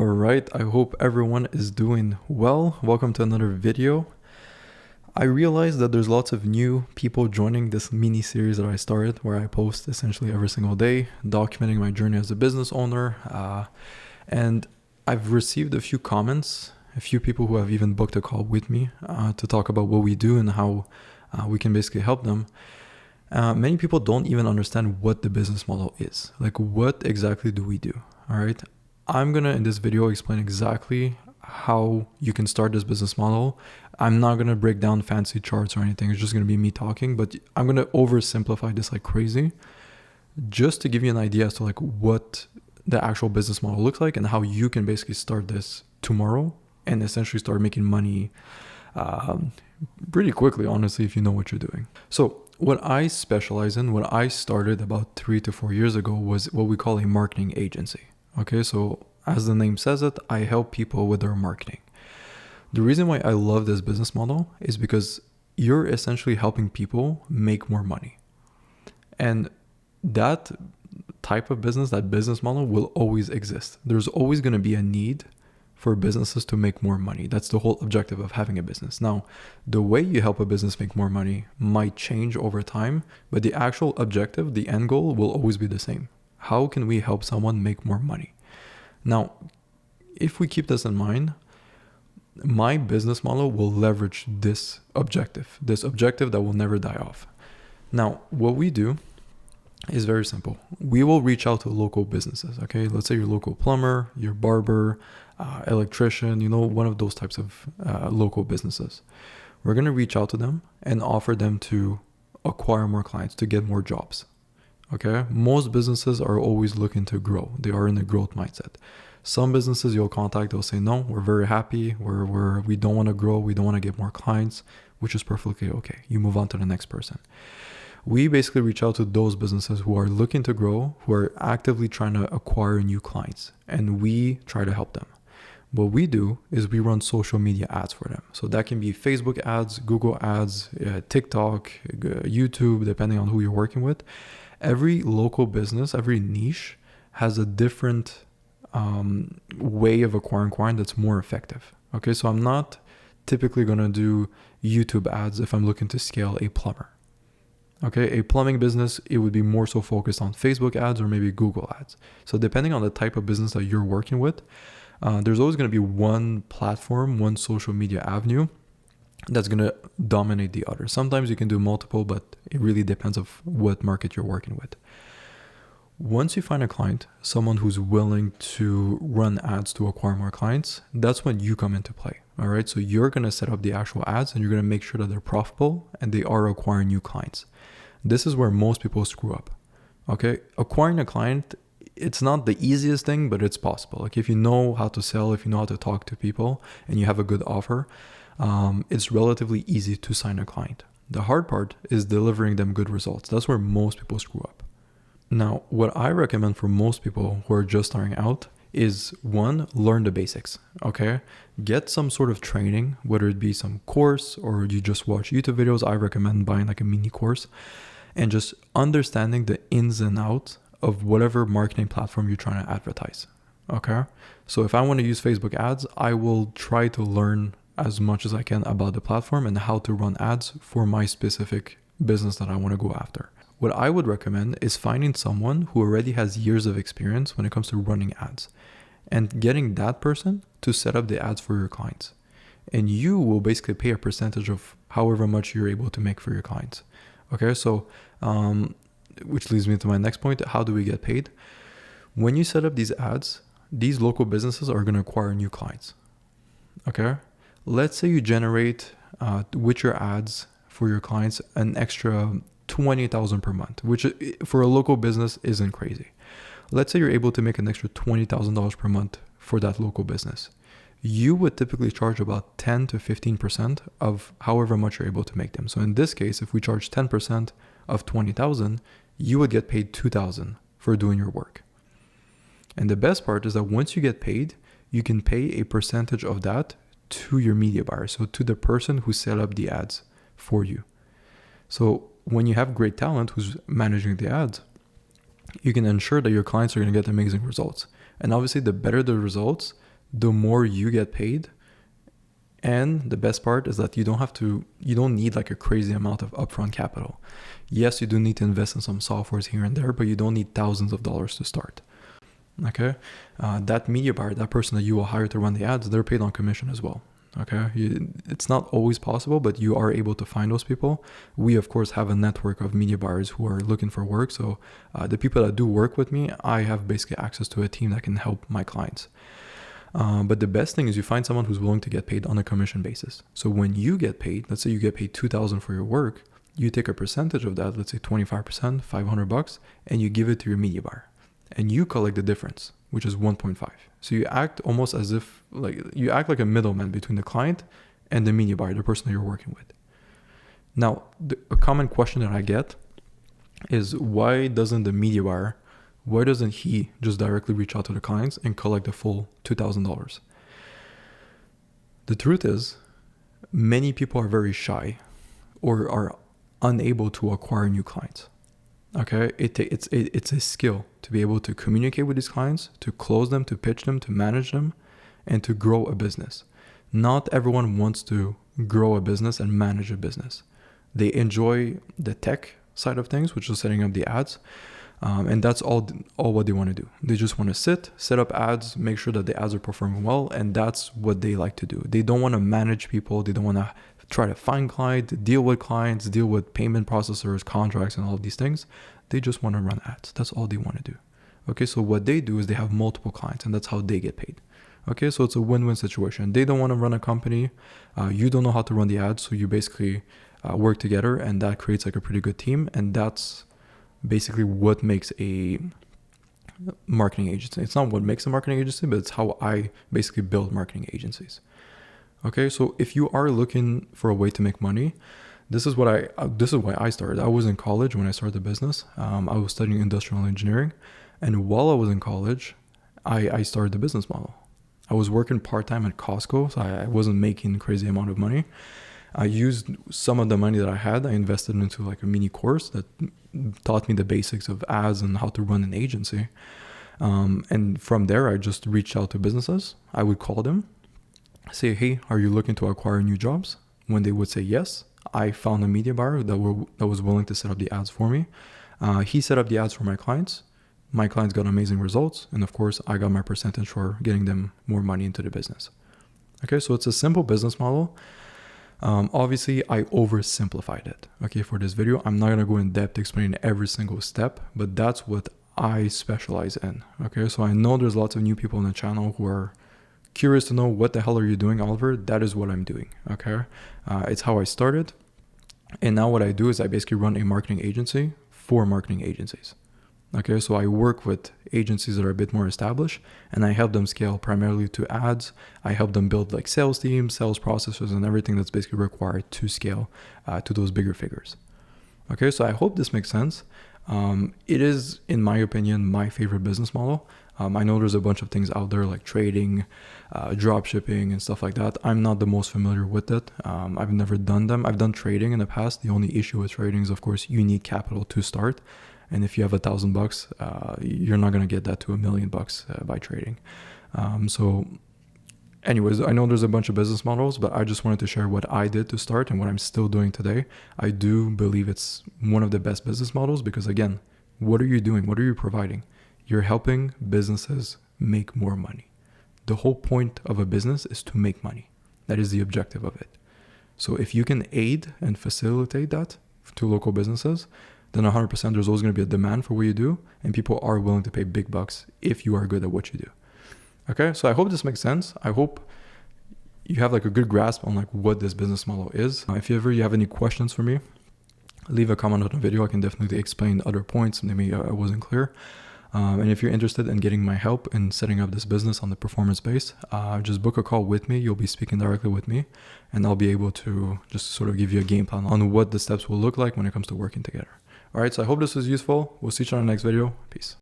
All right, I hope everyone is doing well. Welcome to another video. I realized that there's lots of new people joining this mini series that I started where I post essentially every single day, documenting my journey as a business owner. And I've received a few comments, a few people who have even booked a call with me to talk about what we do and how we can basically help them. Many people don't even understand what the business model is. Like, what exactly do we do? All right. I'm going to, in this video, explain exactly how you can start this business model. I'm not going to break down fancy charts or anything. It's just going to be me talking, but I'm going to oversimplify this like crazy just to give you an idea as to like what the actual business model looks like and how you can basically start this tomorrow and essentially start making money pretty quickly, honestly, if you know what you're doing. So what I specialize in, what I started about 3 to 4 years ago was what we call a marketing agency. Okay, so as the name says it, I help people with their marketing. The reason why I love this business model is because you're essentially helping people make more money. And that type of business, that business model will always exist. There's always going to be a need for businesses to make more money. That's the whole objective of having a business. Now, the way you help a business make more money might change over time, but the actual objective, the end goal, will always be the same. How can we help someone make more money? Now, if we keep this in mind, my business model will leverage this objective that will never die off. Now, what we do is very simple. We will reach out to local businesses, okay? Let's say your local plumber, your barber, electrician, one of those types of local businesses. We're going to reach out to them and offer them to acquire more clients, to get more jobs. Okay, most businesses are always looking to grow. They are in a growth mindset. Some businesses you'll contact, they'll say, no, we're very happy. We don't want to grow. We don't want to get more clients, which is perfectly okay. You move on to the next person. We basically reach out to those businesses who are looking to grow, who are actively trying to acquire new clients, and we try to help them. What we do is we run social media ads for them. So that can be Facebook ads, Google ads, TikTok, YouTube, depending on who you're working with. Every local business, every niche has a different way of acquiring clients that's more effective. Okay, so I'm not typically going to do YouTube ads if I'm looking to scale a plumber. Okay, a plumbing business, it would be more so focused on Facebook ads or maybe Google ads. So depending on the type of business that you're working with, there's always going to be one platform, one social media avenue that's going to dominate the other. Sometimes you can do multiple, but it really depends on what market you're working with. Once you find a client, someone who's willing to run ads to acquire more clients, that's when you come into play. All right. So you're going to set up the actual ads and you're going to make sure that they're profitable and they are acquiring new clients. This is where most people screw up. Okay. Acquiring a client, it's not the easiest thing, but it's possible. Like if you know how to sell, if you know how to talk to people and you have a good offer, it's relatively easy to sign a client. The hard part is delivering them good results. That's where most people screw up. Now, what I recommend for most people who are just starting out is one, learn the basics, okay? Get some sort of training, whether it be some course or you just watch YouTube videos. I recommend buying like a mini course and just understanding the ins and outs of whatever marketing platform you're trying to advertise, okay? So if I want to use Facebook ads, I will try to learn as much as I can about the platform and how to run ads for my specific business that I want to go after. What I would recommend is finding someone who already has years of experience when it comes to running ads and getting that person to set up the ads for your clients. And you will basically pay a percentage of however much you're able to make for your clients. Okay, so which leads me to my next point. How do we get paid? When you set up these ads, these local businesses are going to acquire new clients. Okay. Let's say you generate with your ads for your clients an extra $20,000 per month, which for a local business isn't crazy. Let's say you're able to make an extra $20,000 per month for that local business. You would typically charge about 10 to 15% of however much you're able to make them. So in this case, if we charge 10% of 20,000, you would get paid 2,000 for doing your work. And the best part is that once you get paid, you can pay a percentage of that to your media buyer, so to the person who set up the ads for you. So when you have great talent who's managing the ads, you can ensure that your clients are going to get amazing results. And obviously, the better the results, the more you get paid. And the best part is that you don't need like a crazy amount of upfront capital. Yes, you do need to invest in some softwares here and there, but you don't need thousands of dollars to start. Okay. That media buyer, that person that you will hire to run the ads, they're paid on commission as well. Okay. It's not always possible, but you are able to find those people. We, of course, have a network of media buyers who are looking for work. So the people that do work with me, I have basically access to a team that can help my clients. But the best thing is you find someone who's willing to get paid on a commission basis. So when you get paid, let's say you get paid $2,000 for your work, you take a percentage of that, let's say 25%, $500, and you give it to your media buyer. And you collect the difference, which is 1.5. So you act almost as if, you act like a middleman between the client and the media buyer, the person that you're working with. Now, a common question that I get is why doesn't he just directly reach out to the clients and collect the full $2,000? The truth is, many people are very shy or are unable to acquire new clients. Okay, it's a skill to be able to communicate with these clients, to close them, to pitch them, to manage them, and to grow a business. Not everyone wants to grow a business and manage a business. They enjoy the tech side of things, which is setting up the ads. And that's all what they want to do. They just want to set up ads, make sure that the ads are performing well, and that's what they like to do. They don't want to manage people. They don't want to try to find clients, deal with payment processors, contracts, and all of these things. They just want to run ads. That's all they want to do. Okay, so what they do is they have multiple clients, and that's how they get paid. Okay, so it's a win-win situation. They don't want to run a company. You don't know how to run the ads, so you basically work together, and that creates like a pretty good team, and that's basically what makes a marketing agency. It's not what makes a marketing agency, but it's how I basically build marketing agencies. Okay, so if you are looking for a way to make money, this is why I started. I was in college when I started the business. I was studying industrial engineering, and while I was in college, I started the business model. I was working part-time at Costco, so I wasn't making a crazy amount of money. I used some of the money that I had. I invested into like a mini course that taught me the basics of ads and how to run an agency. And from there, I just reached out to businesses. I would call them, say, hey, are you looking to acquire new jobs? When they would say yes, I found a media buyer that was willing to set up the ads for me. He set up the ads for my clients. My clients got amazing results. And of course, I got my percentage for getting them more money into the business. Okay, so it's a simple business model. Obviously, I oversimplified it. Okay, for this video, I'm not going to go in depth explaining every single step, but that's what I specialize in. Okay, so I know there's lots of new people on the channel who are curious to know what the hell are you doing, Oliver? That is what I'm doing. Okay, it's how I started. And now what I do is I basically run a marketing agency for marketing agencies. Okay, so I work with agencies that are a bit more established, and I help them scale primarily to ads. I help them build like sales teams, sales processes, and everything that's basically required to scale to those bigger figures. Okay, so I hope this makes sense. It is, in my opinion, my favorite business model. I know there's a bunch of things out there like trading, drop shipping, and stuff like that. I'm not the most familiar with it. I've never done them. I've done trading in the past. The only issue with trading is, of course, you need capital to start. And if you have $1,000, you're not going to get that to $1 million by trading. So anyways, I know there's a bunch of business models, but I just wanted to share what I did to start and what I'm still doing today. I do believe it's one of the best business models because, again, what are you doing? What are you providing? You're helping businesses make more money. The whole point of a business is to make money. That is the objective of it. So if you can aid and facilitate that to local businesses, then 100% there's always going to be a demand for what you do, and people are willing to pay big bucks if you are good at what you do. Okay, so I hope this makes sense. I hope you have like a good grasp on like what this business model is. If you have any questions for me, leave a comment on the video. I can definitely explain other points. Maybe I wasn't clear. And if you're interested in getting my help in setting up this business on the performance base, just book a call with me. You'll be speaking directly with me, and I'll be able to just sort of give you a game plan on what the steps will look like when it comes to working together. All right, so I hope this was useful. We'll see you on the next video. Peace.